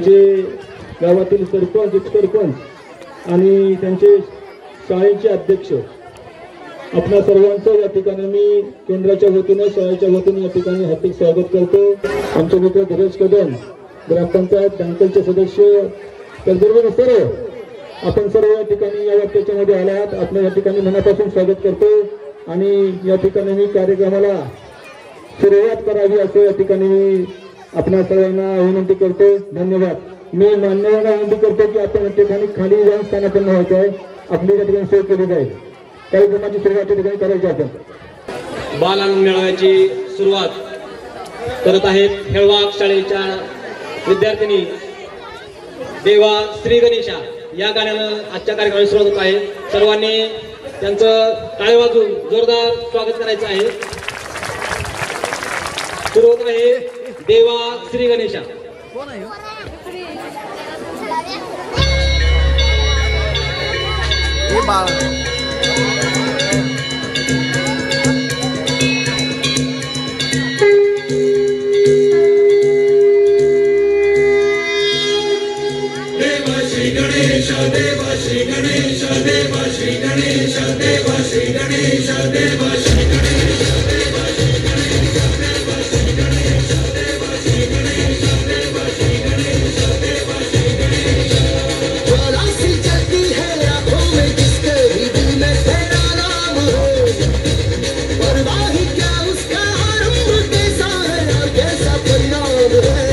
माझे गावातील सरपंच उपसरपंच आणि त्यांचे शाळेचे अध्यक्ष आपल्या सर्वांचं या ठिकाणी मी केंद्राच्या वतीने शाळेच्या वतीने या ठिकाणी हार्दिक स्वागत करतो। आमचे मित्र धीरज कदम ग्रामपंचायत बँकेचे सदस्य त्याचबरोबर सर्व आपण सर्व या ठिकाणी या वाक्यामध्ये आलात आपल्या या ठिकाणी मनापासून स्वागत करतो आणि या ठिकाणी मी कार्यक्रमाला सुरुवात करावी असं या ठिकाणी मी आपल्या सर्वांना विनंती करतो। धन्यवाद। मी मान्यवरांना विनंती करतो की आपण या ठिकाणी खाली जाऊन स्थानापन्न व्हायचं आहे आपली या ठिकाणी सोय केली जाईल कार्यक्रमाची सुरुवात या ठिकाणी करायची आपण बाल आनंद मेळाव्याची सुरुवात करत आहेत हेळवाग शाळेच्या विद्यार्थिनी देवा श्री गणेशा या गाण्यानं आजच्या कार्यक्रमाची सुरुवात होत आहे। सर्वांनी त्यांचं टाळी वाजवून जोरदार स्वागत करायचं आहे। सुरू होत आहे देवा श्री गणेशा। देवा श्री गणेश देवा श्री गणेश देवा श्री गणेश देवा श्री गणेश देवा श्री गणेश देवा श्री गणेश देवा श्री गणेश देवा श्री गणेश देवा श्री गणेश राशि चलती है आंखों में जिसके भी दिल में तेरा नाम हो परवाह ही क्या उसका आरंभ कैसा है और कैसा परिणाम है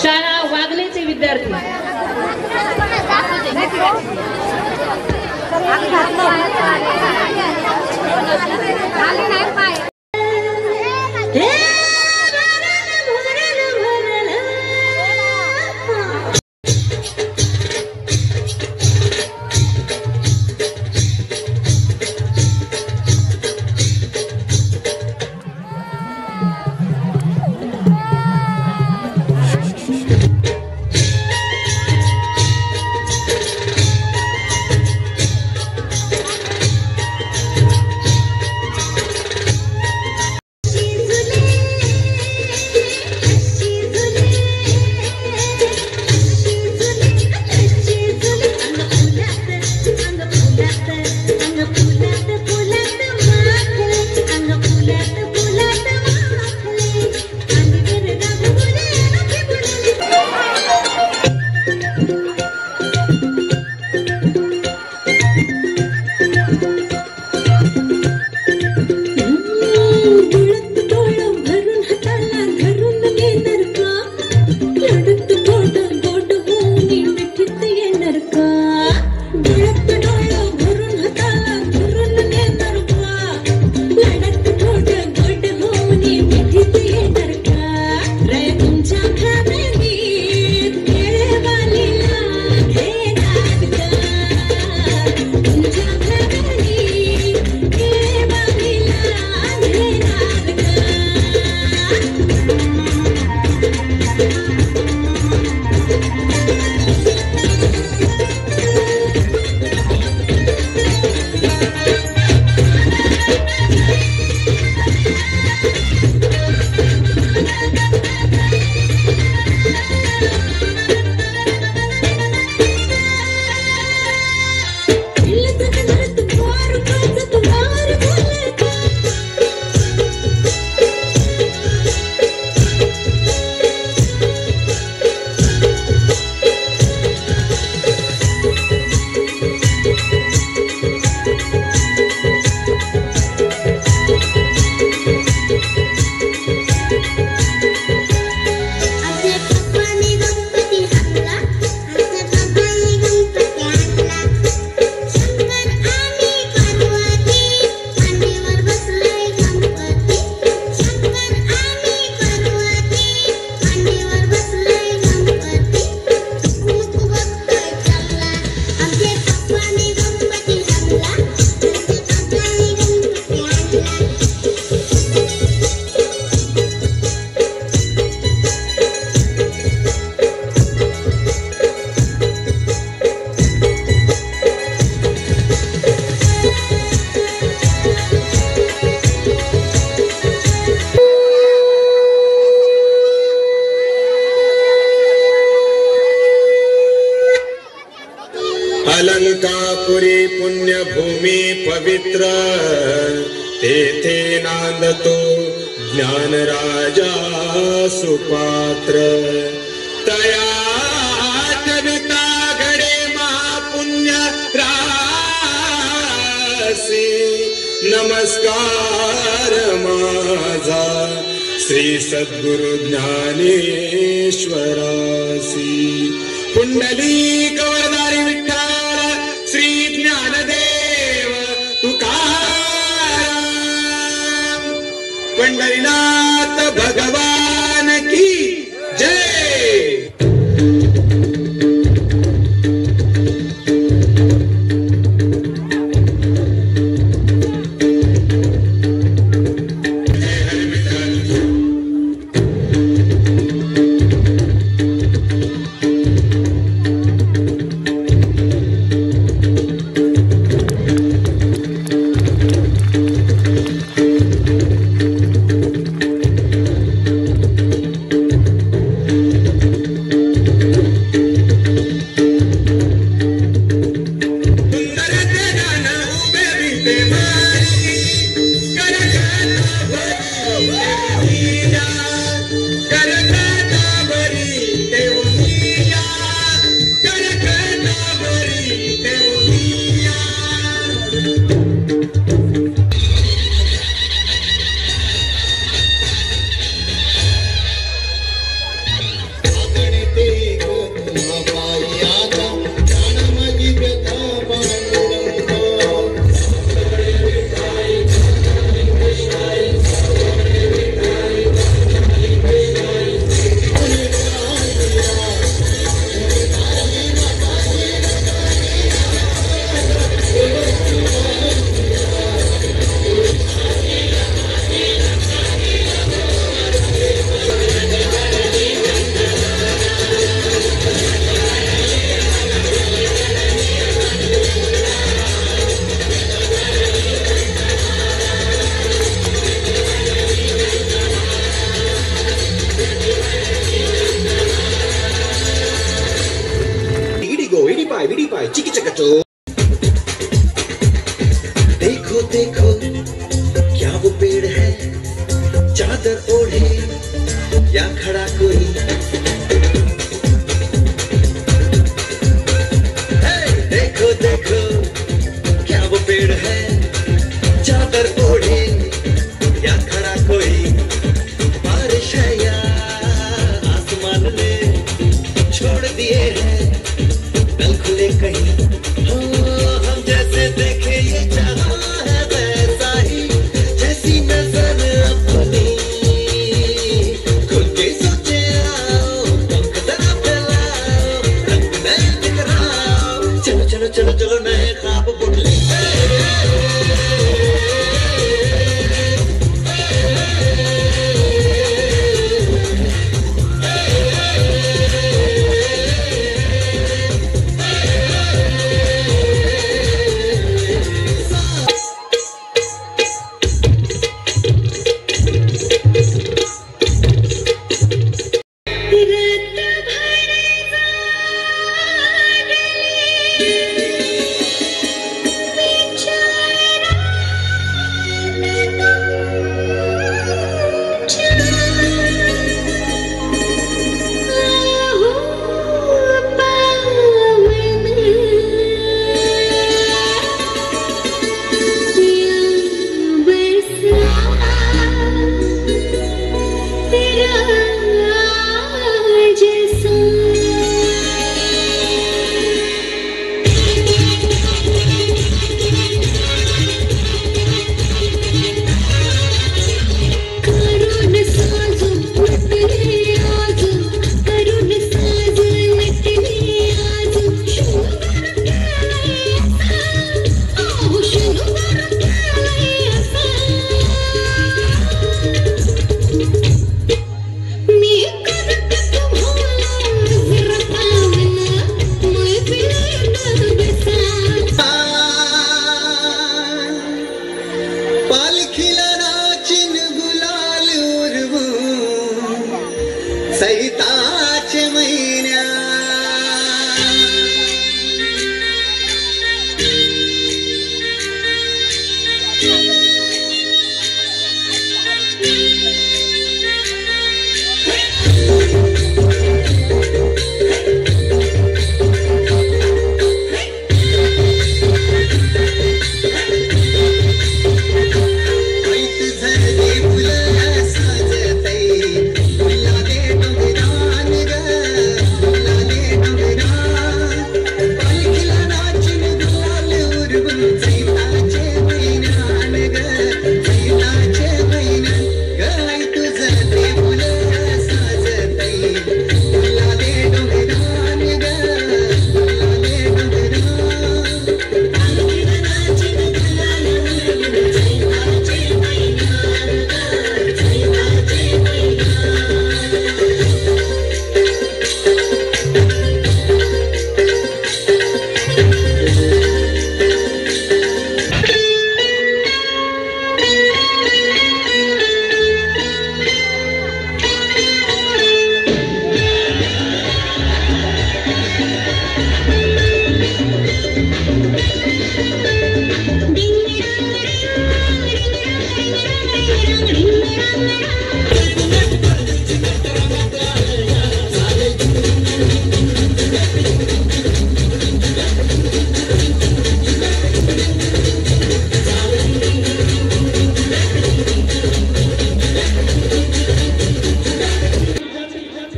शाळा वागलेचे विद्यार्थी पुण्यभूमी पवित्र तेथे नांदतो ज्ञानराजा सुपात्र तया ठरता घडे महापुण्य रासी नमस्कार माझा श्री सद्गुरु ज्ञानेश्वरासी पुंडलिक वरदारी विठ्ठल श्री ज्ञानदेव तुकाराम पंढरीनाथ भगवान की जय। देखो देखो क्या वो पेड़ है चादर ओढ़े या खड़ा कोई देखो देखो क्या वो पेड़ है चादर ओढ़े या खड़ा कोई बारिश है या आसमान ने छोड़ दिए हैं नल खुले कहीं हम जैसे देखे ये चाहा है वैसा ही जैसी नजर अपनी खुल के सोचे आओ पंख जरा फैलाओ रंग नए बिखराओ चलो चलो चलो चलो नए ख्वाब बुन ले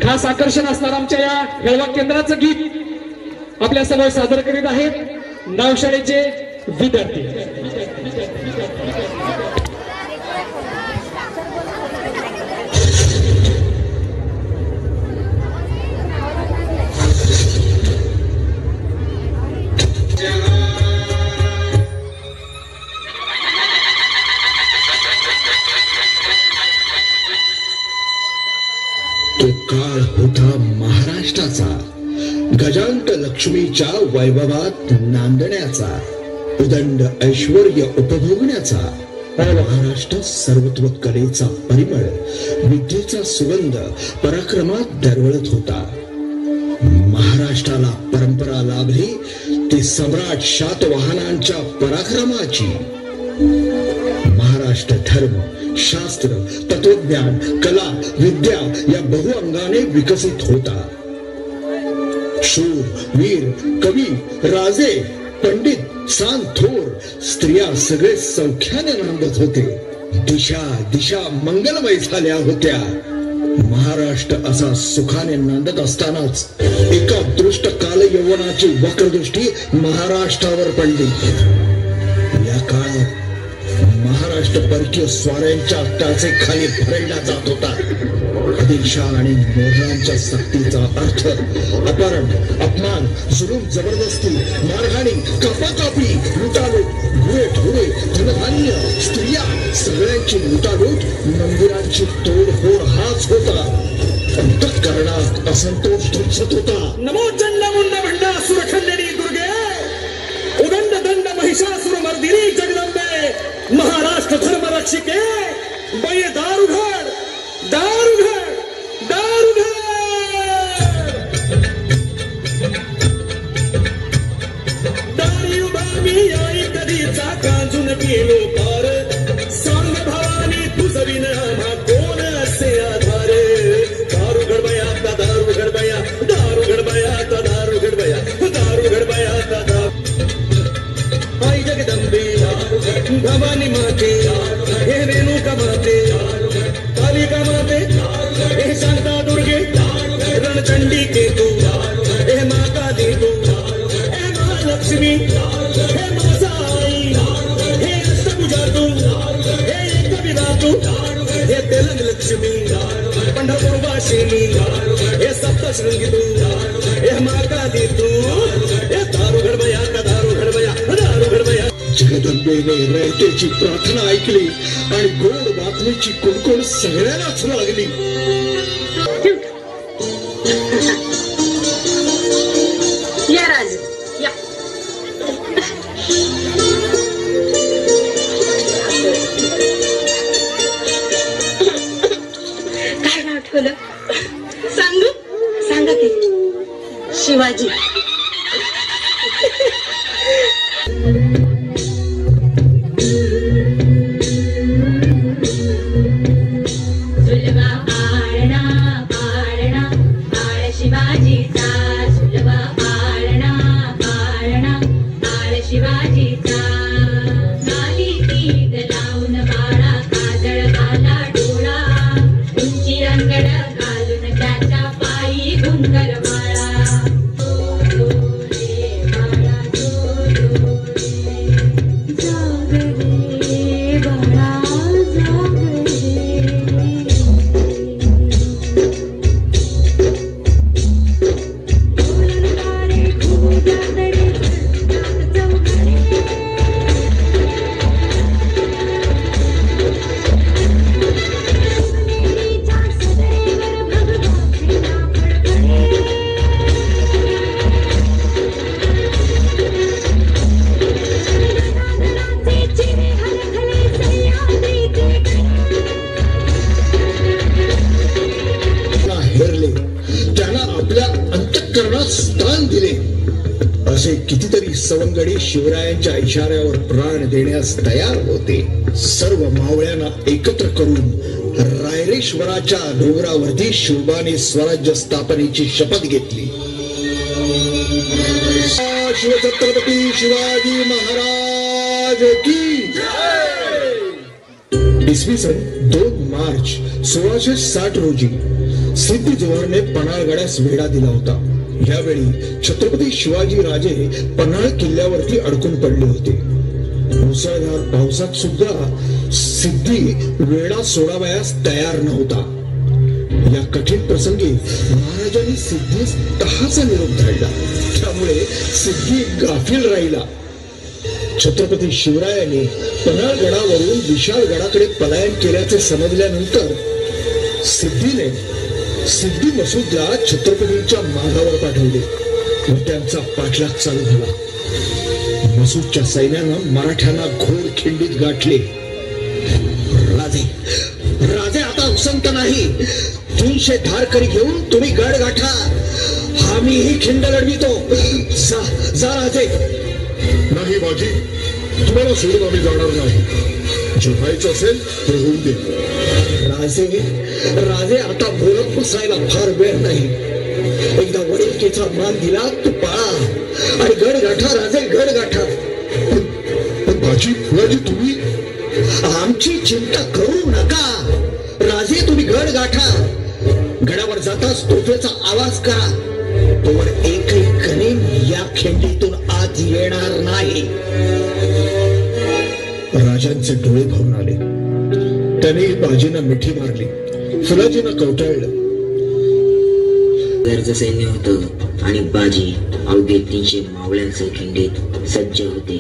खास आकर्षण असणार आमच्या या हेळवा केंद्राचं गीत आपल्या समोर सादर करीत आहेत नावशाळेचे विद्यार्थी. तो काळ होता महाराष्ट्राचा, गजांत लक्ष्मीच्या वैभवात नांदण्याचा, उदंड ऐश्वर्य उपभोगण्याचा. महाराष्ट्र सर्वत्व कलेचा परिमळ, विद्येचा सुगंध पराक्रमात दरवळत होता. महाराष्ट्राला परंपरा लाभली ती सम्राट शातवाहनांच्या पराक्रमाची. महाराष्ट्र धर्म, शास्त्र, तत्वज्ञान, कला, विद्या या बहुअंगाने विकसित होता. शूर, वीर, कवी, राजे, पंडित, सांत, थोर, स्त्रिया सगळे सौख्याने नांदत होते. दिशा दिशा मंगलमय झाल्या होत्या. महाराष्ट्र असा सुखाने नांदत असतानाच एका दृष्ट काल यौवनाची वक्रदृष्टी महाराष्ट्रावर पडली. या काळात महाराष्ट्र परकीय स्वाऱ्यांच्या टाचेखाली भरडला जात होता. आदिलशाह आणि मोगलांच्या सक्तीचा अर्थ अपहरण, अपमान, जुलूम, जबरदस्ती, मारहाणी, कापाकापी, लुटालूट, गुळे, धनधान्य, स्त्रिया सगळ्यांची लुटालूट, मंदिरांची तोडफोड हाच होता. अंतःकरणात असंतोष धुमसत होता. नमो चंडमुंड भंडा सुरखंडनी दुर्गे, उदंड दंड महिषासुर मर्दिनी जगदंबे, महाराष्ट्र धर्म रक्षिके, बये दार उघड, दार उघड, दार उघड. दारी उभा मी आई कधीचा कांजून गेलो पार, सांग भवानी तुझं विन आम्हा कोण असे आधार. दार उघड बया आता, दार उघड बया, दार उघड बया आता, दार उघड बया, दार उघड बया आता, दार. आई जगदंबे भवानी माते, हे रेणुका माते, कालिका माते, हे शांता दुर्गे, रणचंडिके तू, हे माता दे तू, हे महालक्ष्मी, हे मासाई, हे अष्टभुजा तू, हे एकविरा तू, हे तेलंग लक्ष्मी, पंढरपूर वाशिनी, हे सप्तशृंगी तू, हे माता दे तू, हे दारू घडबया का, दारू घडबया, दारू घडबया. जगदंबेने रयतेची प्रार्थना ऐकली आणि गोड बातमीची कुणकुण सगळ्यांनाच लागली. या राज या. काय आठवलं सांगू? सांगा की. शिवाजी. कितीतरी सवंगडी शिवरायांच्या इशाऱ्यावर प्राण देण्यास तयार होते. सर्व मावळ्यांना एकत्र करून महाबळेश्वराच्या डोंगरावरती शिवबाने स्वराज्य स्थापनेची शपथ घेतली. शिवछत्रपती शिवाजी महाराज की इसवी सन 2 मार्च 1660 रोजी सिद्धी जोहरने पन्हाळगडास वेढा दिला होता. यावेळी छत्रपती शिवाजी राजे पन्हाळ किल्ल्यावरती अडकून पडले होते. मुसळधार पावसात सुद्धा सिद्धी वेढा सोडावयास तयार नव्हता. या कठीण प्रसंगी महाराजांनी सिद्धीस तहाचा निरोप धाडला. त्यामुळे सिद्धी गाफील राहिला. छत्रपती शिवरायांनी पन्हाळगडावरून विशाळगडाकडे पलायन केल्याचे समजल्यानंतर सिद्धी मसूदला छत्रपतींच्या मागावर पाठवले व त्यांचा पाठलाग चालू झाला. मसूदच्या सैन्यानं मराठ्यांना घोर खिंडीत गाठले. राजे आता उसंत नाही. 300 धारकरी घेऊन तुम्ही गड गाठा. आम्ही ही खिंड लढवितो. जा राजे. नाही बाजी, तुम्हाला सोडून आम्ही जाणार नाही. जे व्हायचं असेल ते होऊन दे. राजे आता बोलत बसायला फार वेळ नाही. एकदा वडिलकीचा मान दिला तू पाळा आणि गड गाठा. राजे गड गाठा. बाजी फुलाजी तुम्ही आमची चिंता करू नका. राजे तुम्ही गड गाठा. गडावर जाताच तोफेचा आवाज करा. तोवर एकही कणीन या खिंडीतून आत येणार नाही. राजांचे डोळे भरून आले. त्याने बाजींना मिठी मारली. फुलाजींना कवटाळलं. गरज सैन्य होतं आणि बाजी अवघे 300 मावळ्यांसह खिंडीत सज्ज होते.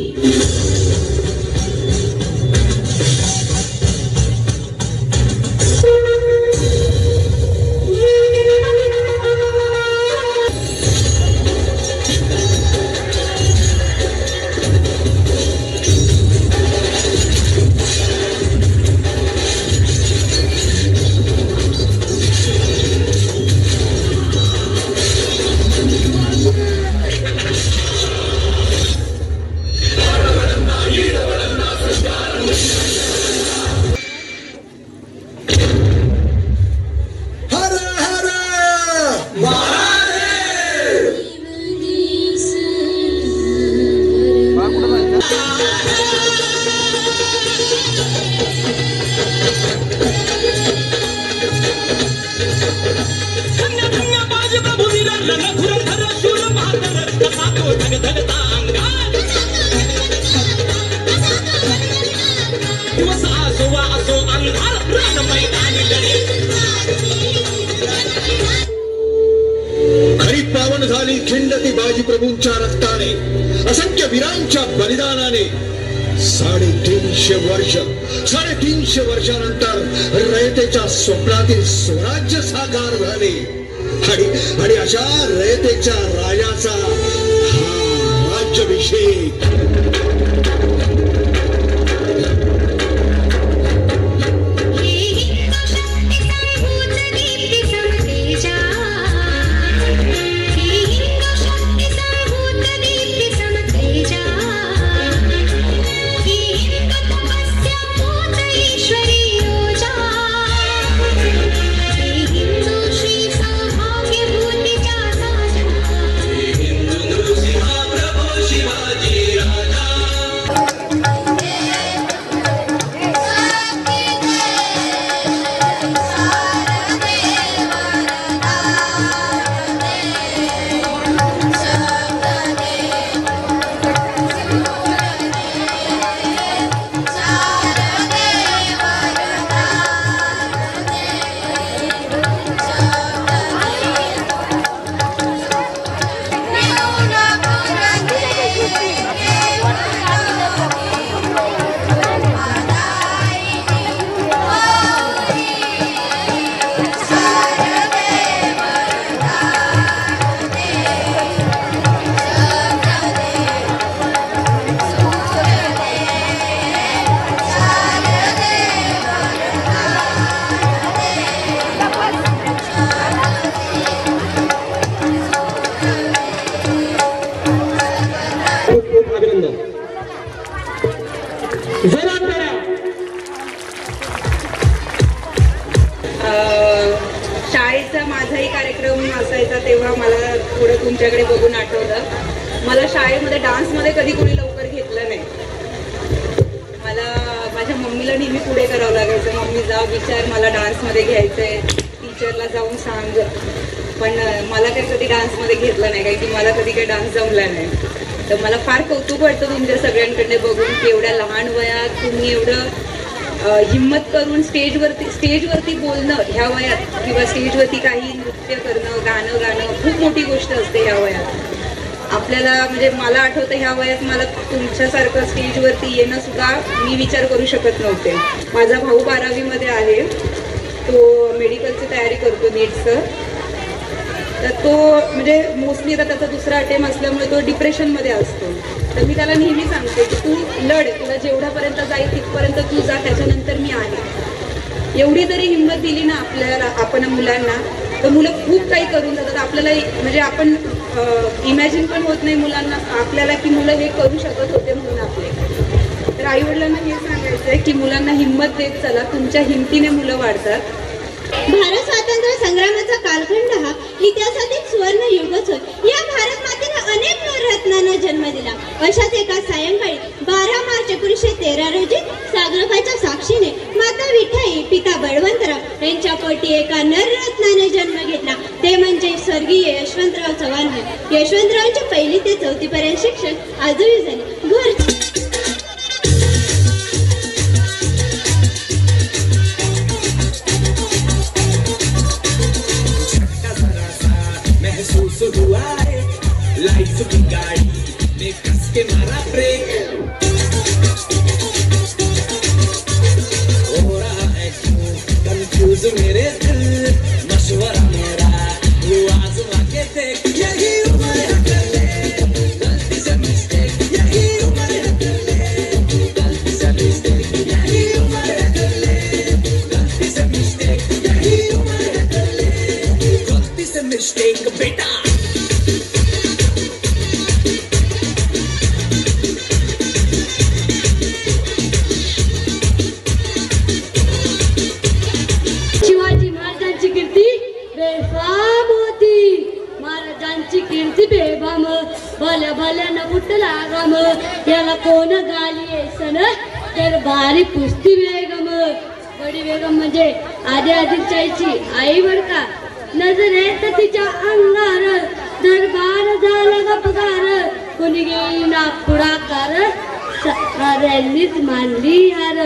खरी पावन झाली खिंड ती बाजी प्रभूंच्या रक्ताने, असंख्य वीरांच्या बलिदानाने. 350 वर्षानंतर रयतेच्या स्वप्नातील स्वराज्य साकार झाले. आणि अशा रयतेच्या राजाचा हा राज्याभिषेक. शिवाजी राजा माझाही कार्यक्रम असायचा तेव्हा मला थोडं तुमच्याकडे बघून आठवलं. मला शाळेमध्ये डान्समध्ये कधी कोणी लवकर घेतलं नाही. मला माझ्या मम्मीला नेहमी पुढे करावं लागायचं. मम्मी जा विचार मला डान्समध्ये घ्यायचं आहे, टीचरला जाऊन सांग. पण मला काही कधी डान्समध्ये घेतलं नाही, कारण की मला कधी काही डान्स जमला नाही. तर मला फार कौतुक वाटतं तुमच्या सगळ्यांकडे बघून की एवढ्या लहान वयात तुम्ही एवढं हिम्मत करून स्टेजवरती बोलणं ह्या वयात, किंवा स्टेजवरती काही नृत्य करणं, गाणं खूप मोठी गोष्ट असते ह्या वयात. आपल्याला म्हणजे मला आठवतं ह्या वयात मला तुमच्यासारखं स्टेजवरती येणं सुद्धा मी विचार करू शकत नव्हते. माझा भाऊ 12वीमध्ये आहे, तो मेडिकलची तयारी करतो नीटचं. तर तो म्हणजे मोस्टली आता त्याचा दुसरा अटेम्प्ट असल्यामुळे तो डिप्रेशनमध्ये असतो. तर मी त्याला नेहमी सांगते की तू लढ, तुला जेवढ्यापर्यंत जाईल तिथपर्यंत तू जा, त्याच्यानंतर मी आहे. एवढी जरी हिंमत दिली ना आपल्याला, आपण मुलांना, तर मुलं खूप काही करून जातात. आपल्याला म्हणजे आपण इमॅजिन पण होत नाही मुलांना आपल्याला की मुलं हे करू शकत होते म्हणून आपले. तर आईवडिलांना हे सांगायचं आहे की मुलांना हिंमत देत चला, तुमच्या हिमतीने मुलं वाढतात. भारत स्वातंत्र्य संग्रामाचा कालखंड हा इतिहासातील सुवर्ण युगच होय. या भारत मातेने अनेक नवरत्नांना जन्म दिला. अशाच एका सायंकाळी 12 मार्च 1913 रोजी सागरोबाच्या साक्षीने माता विठाई, पिता बळवंतराव यांच्या पोटी एका नररत्नाने जन्म घेतला. ते म्हणजे स्वर्गीय यशवंतराव चव्हाण होय. यशवंतरावांचे 1ली ते 4थी पर्यंत शिक्षण आजही झाले. हुआ है लाइफ की गाड़ी में कस के मारा ब्रेक, हो रहा है क्यों कंफ्यूज मेरे दिल, मशवरा मेरा वो आजमा के देख. यही उम्र है कर ले गलती से मिस्टेक, यही उम्र है कर ले गलती से मिस्टेक, यही उम्र है कर ले गलती से मिस्टेक, यही उम्र है कर ले गलती से मिस्टेक. बेटा भल्या भल्यानं उठला गम, याला कोण गाली सन तर भारी पुस्ती बेगम. बडी बेगम म्हणजे आधी आदिलशाहीची आई बर का. नजर येत तिच्या अंगार, दरबार झाला गपगार, कोणी गेला पुढाकार, साऱ्यांनीच मानली हार.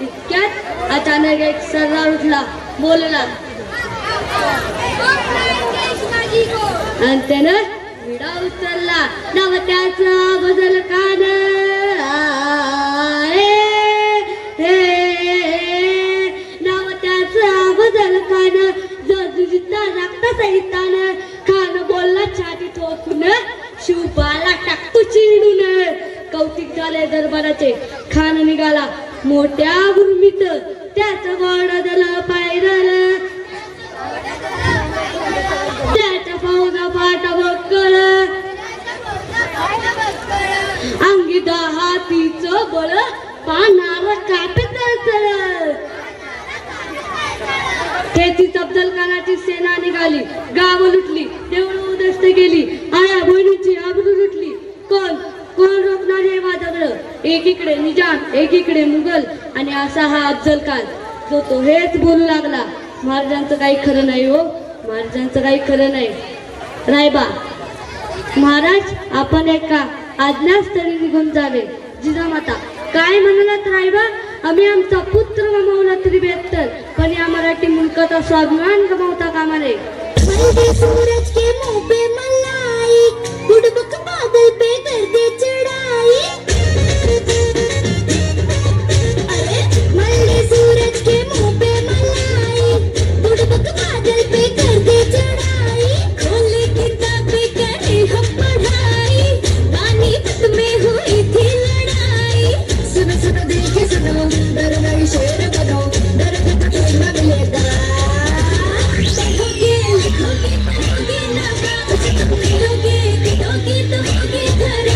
इतक्यात अचानक एक सरदार उठला, बोलला आणि त्यानं विडा उचलला. नवत्याचा बदल कान, नवत्याचा बदल कान, जजुजीचा रक्त सहितान. खान बोलला छाती ठोकून, शिवबाला टाकतो चिरडून. कौतिक झाले दरबाराचे. खान निघाला मोठ्या गुरमीत, त्याचं गोडदल पायरल, त्याच्या फौजा पाटा बक्कळ, अंगी 10 हातीचं बळ, पानार कापे तळतळ. तेथीच अफजलखानाची सेना निघाली, गाव लुटली, देवळं उद्ध्वस्त केली, आया बहिणीची आबरू लुटली. कोण कोण रोखणार हे वादळ? एकीकडे निजाम, एकीकडे मुघल, आणि असा हा अफजल खान जो तो हेच बोलू लागला. महाराजांचं काही खरं नाही हो, महाराजांचं काही खरं नाही. रायबा महाराज, आपण एका आज्ञास्थळी निघून जावे. जिजामाता काय म्हणालात रायबा? आम्ही आमचा पुत्र गमावला तरी बेहतर, पण या मराठी मुलकाचा स्वाभिमान गमावता कामा नये. सूरज के मुंह पे मलाई, बुड़बक बादल पे कर दे चढ़ाई. अरे मल्ले सूरज के मुंह पे मलाई, बुड़बक बादल पे कर दे चढ़ाई. खोले किताबें करे हम पढ़ाई, पानीपत में हुई थी लड़ाई. सुनो सुनो दिल के सुनो, डर नहीं शेर बनो, डर के तो न मिलेगा. लिखोगे पढ़ोगे ना, लिखोगे पिटोगे तो होगे घर.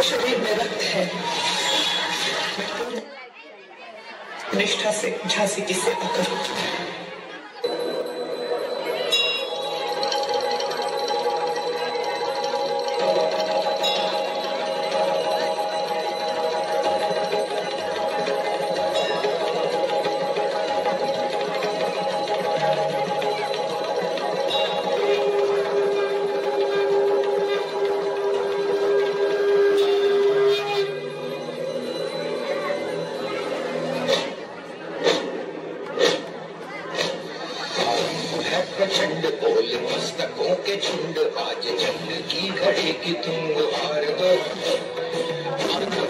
शरीर में रक्त है, निष्ठा से झांसी की सेवा करूं। प्रचंड बोल मस्तकों के झुंड, आज जंग की घड़ी की तुम हार दो।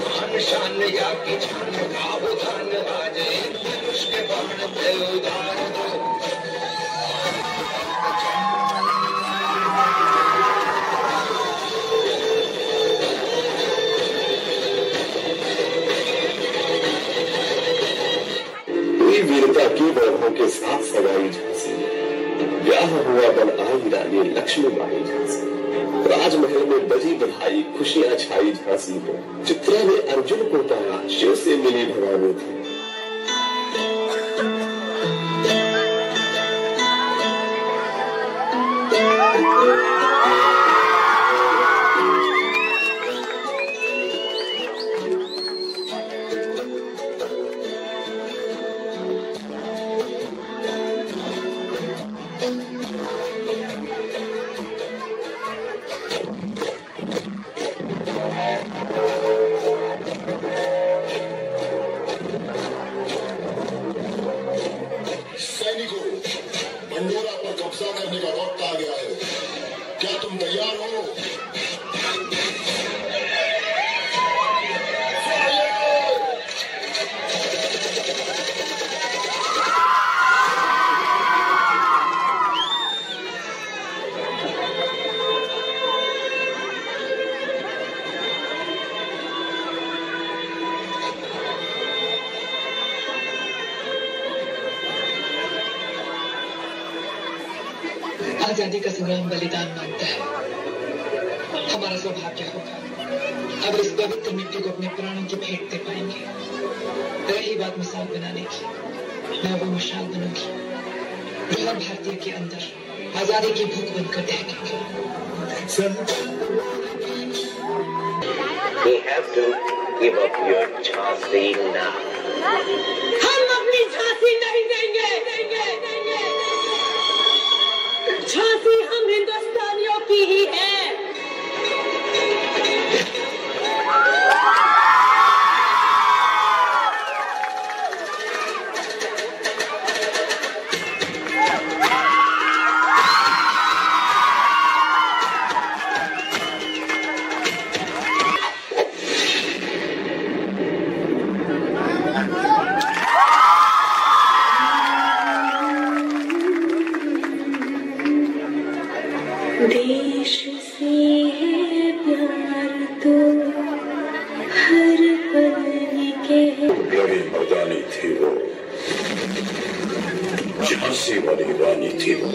मान शान या की जान का उधान, आज एक धनुष के बाण पे उधार दो। वीरता की बरहों के साथ सगाई झांसी, ब्याह हुआ बन आई रानी लक्ष्मीबाई झांसी। राजमहल में बजी बधाई, खुशियां छाई झांसी में। चित्रा ने अर्जुन को पाया, शिव से मिली भवानी थी। मंडोरा पर कब्जा करने का वक्त आ गया है। क्या तुम तैयार हो? आजादी का संग्राम बलिदान मांगता है। हमारा सौभाग्य होगा अब इस पवित्र मिट्टी को अपने प्राणों की भेंट दे पाएंगे। रही बात मिसाल बनाने की, मैं वो मिसाल बनूंगी जो हर भारतीय के अंदर आजादी की भूख बनकर दहकेगी। We have to give up your Jhansi now. हम अपनी झांसी नहीं देंगे। झांसी हम हिंदुस्तानियों की ही है। देश से है प्यार तो हर पल के बड़ी मर्दानी थी वो, झांसी वाली रानी थी वो।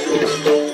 भवानी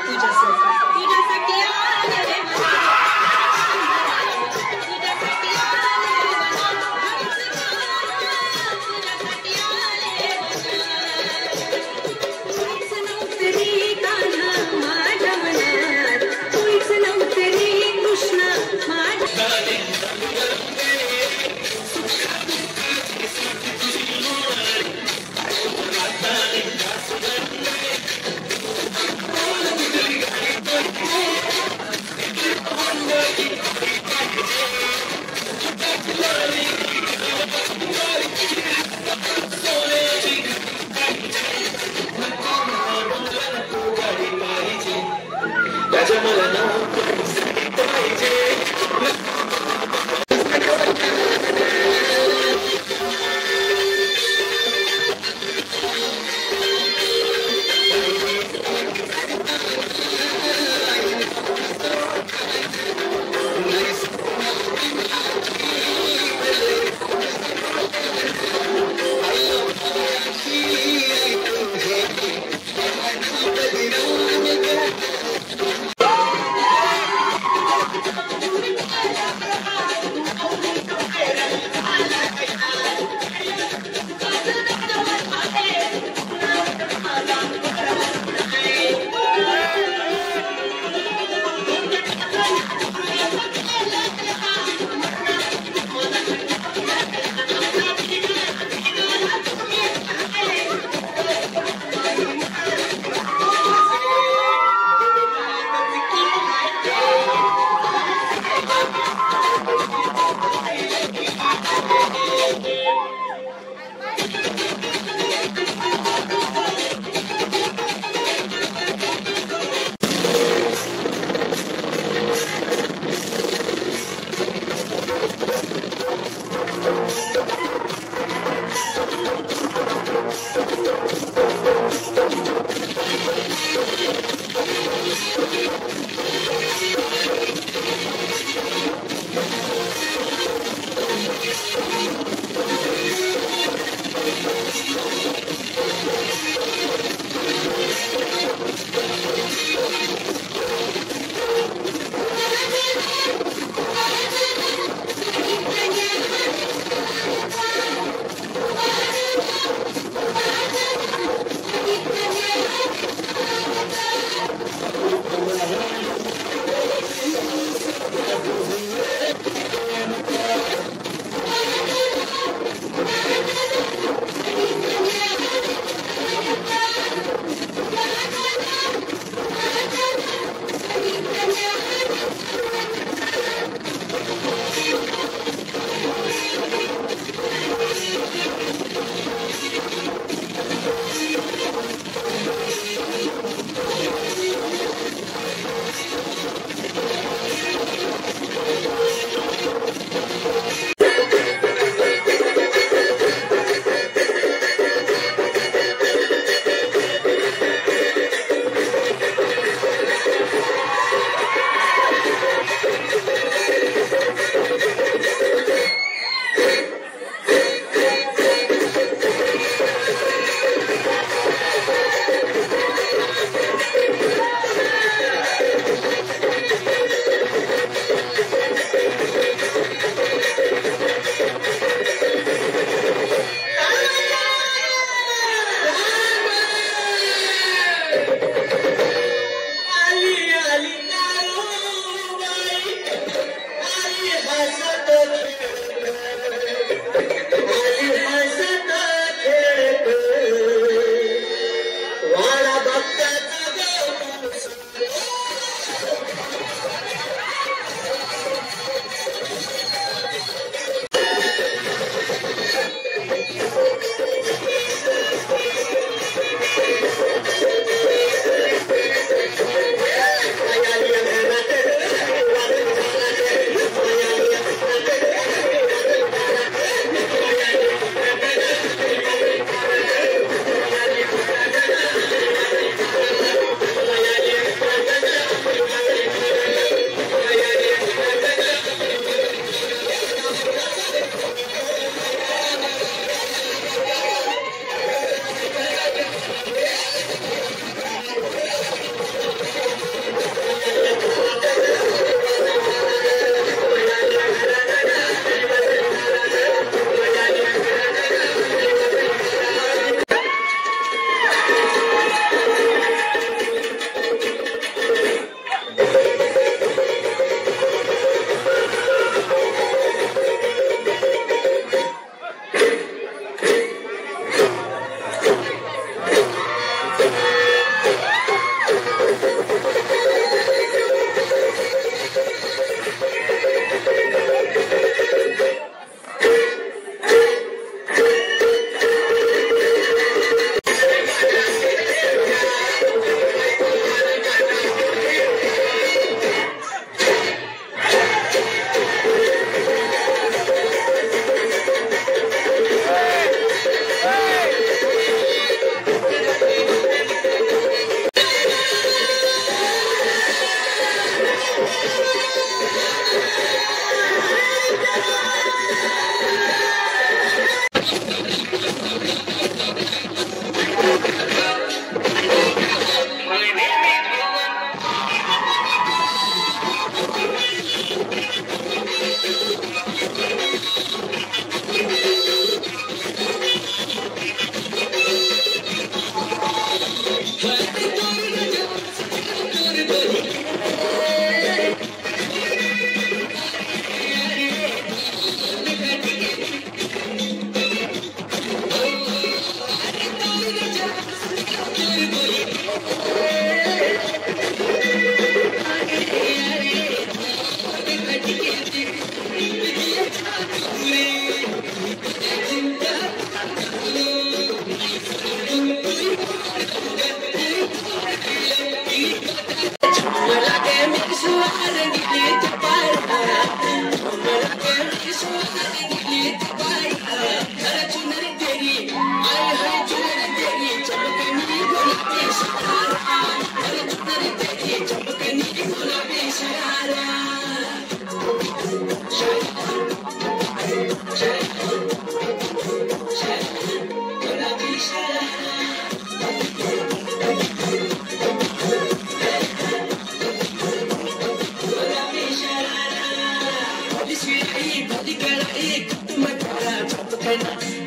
तुझ्यासाठी आले रे तुझ्यासाठी आले तूच नव्हते रे कान्हा माझ्या मनात तूच नव्हते रे कृष्ण माझ्या Oh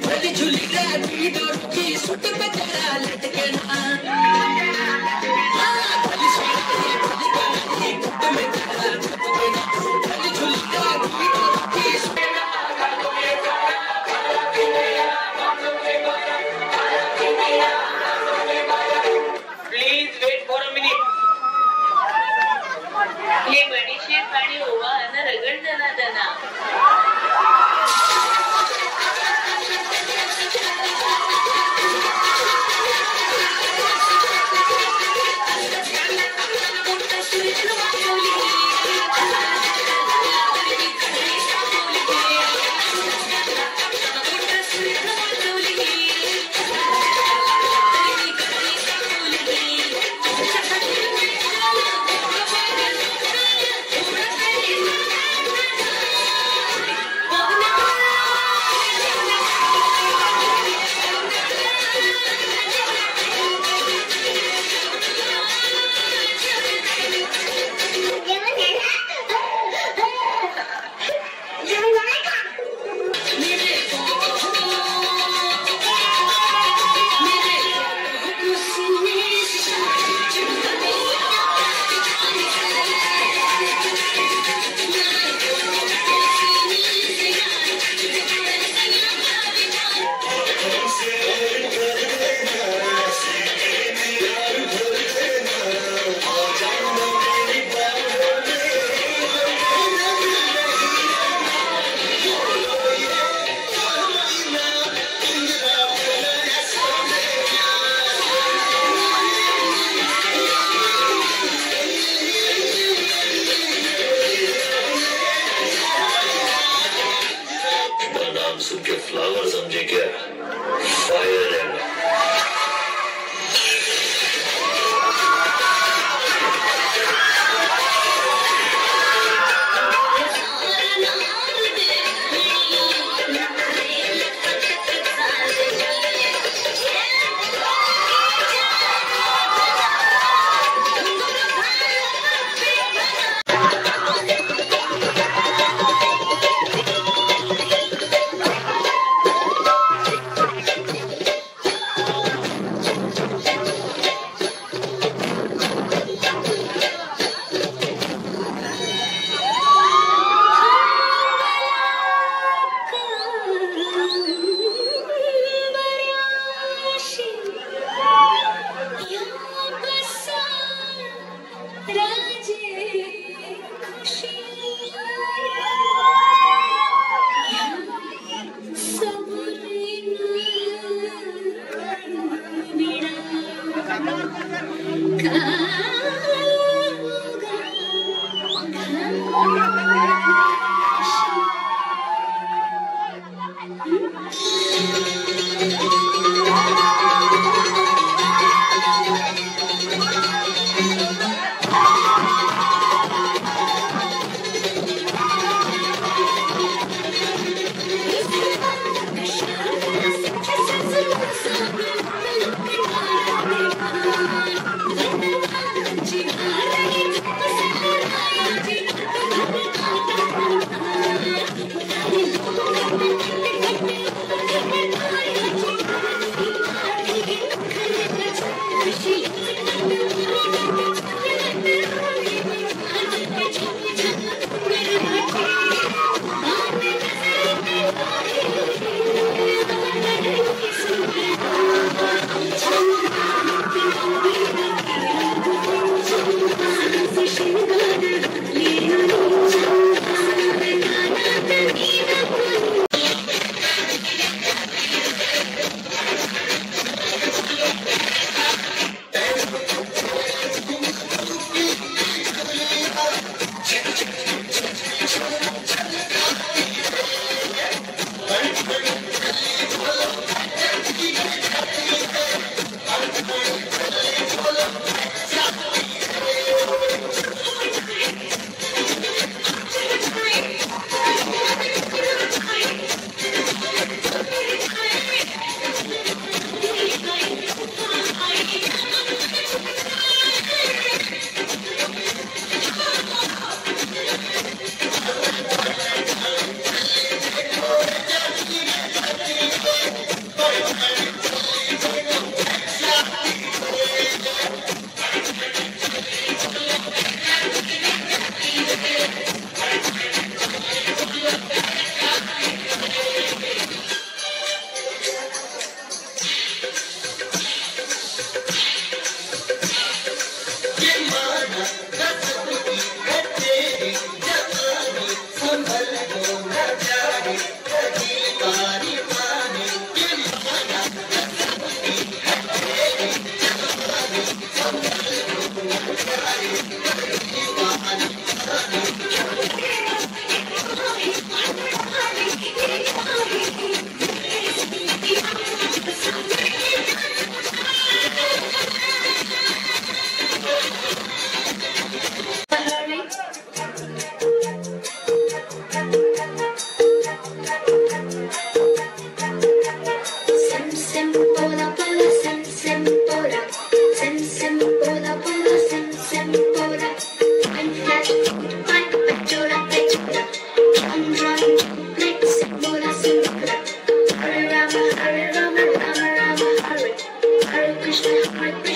झली झुली राती डोरकी सुट पे तेरा लटके ना झली झुली राती सुट में तेरा लटके ना झली झुली राती डोरकी सुट Please wait for a minute. हे बडीशेप आणि ओवा अन रगड दना दना.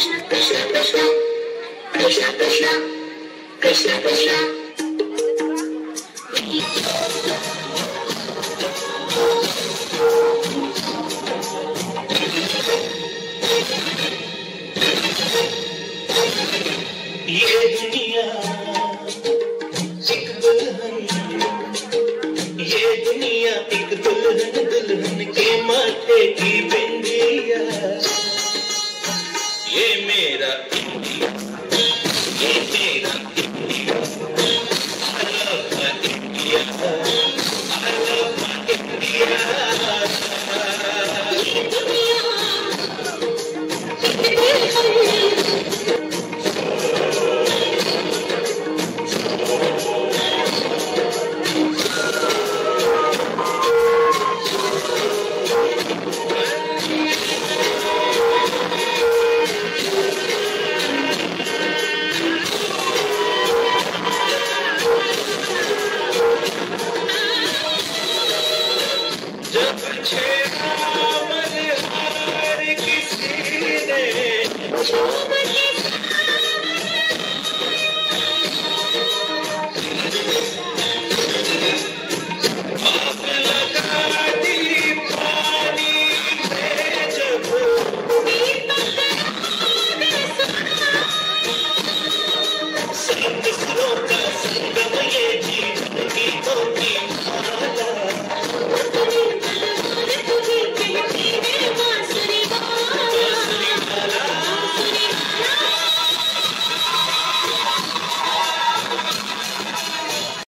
कृष्ण कृष्ण कृष्ण कृष्ण कृष्ण कृष्ण कृष्ण ये दुनिया एक दुल्हन, ये दुनिया एक दुल्हन, दुल्हन के माथे की बिंदिया। ये मेरा इंडिया, ये मेरा India, I love my India, I love my India। जब छेड़ा मल्हार किसी ने